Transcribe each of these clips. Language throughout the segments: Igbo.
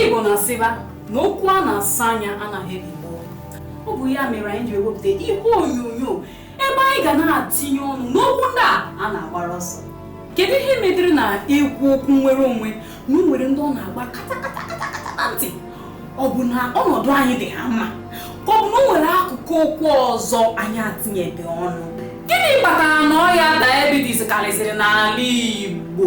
Igbo na-asịba na okwu a na-asa anya anaghị ebibo. Ọ bụ ya mere anyị ji ewepụta ihe onyonyo ebe anyị ga na-atinye ọnụ n'okwu ndị a na-agbara ọsọ. Kedu ihe meziri na ikwu okwu nwere onwe na nwere ndị ọ na-agba kata na ntị? Ọ bụ na ọnọdụ anyị dị ha mma ka ọ bụ na o nwere akụkụ okwu ọzọ anyị atinyeghị ọnụ? Gịnị kpatara na ọya diabetes karịsịrị n'ala Igbo?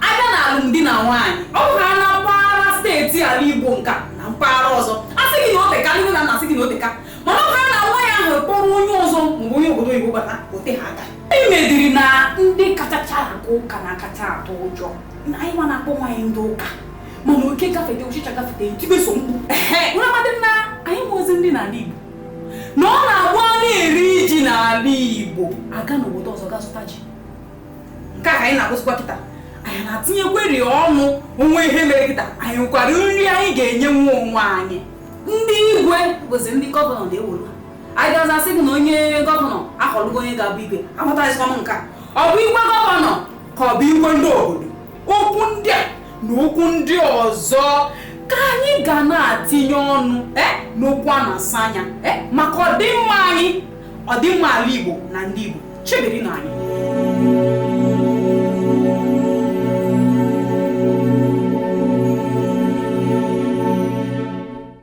Abịa na alụmdi na nwaanyị, ọ bụ ha na mpaghara steeti ala Igbo nka na mpaghara ọzọ asị gị na o teka, ndị na asị gị na o teka, mana ọ ha na nwaanyị ahụ kpọrọ onye ọzọ mgbe onye obodo Igbo bata ote ha aka. Emediri na ndị kachacha agụ ụka na akacha atụ ụjọ na anyị nwa na-akpọ nwaanyị ndị ụka, mana oke gafete ụchịcha gafete itibeso mkpu. Ụra madị na anyị nwe ozi ndị n'ala Igbo na ọ na-agba na-eri ji n'ala Igbo aga n'obodo ọzọ ga zụta ji. Nke a ka anyị na-akwụsịkwa kịta, anyị na-atinyekweri ọnụ onwe ihe mere kịta, anyị nwekwara nri anyị ga-enye nwa onwe anyị. Ndị igwe bụzi ndị gọvanọ na-ewuru ha. Anyị gaza sị gị na onye gọvanọ akọlụgo onye ga-abụ igwe, amụtaghịzikwa m nke a. Ọ bụ igwe gọvanọ ka ọ bụ igwe ndị obodo? Okwu ndị a na okwu ndị ọzọ ka anyị ga na-atinye ọnụ n'okwu a na-asa anya maka ọdịmma anyị, ọdịmma ala Igbo na ndị Igbo. Chebiri na anyị.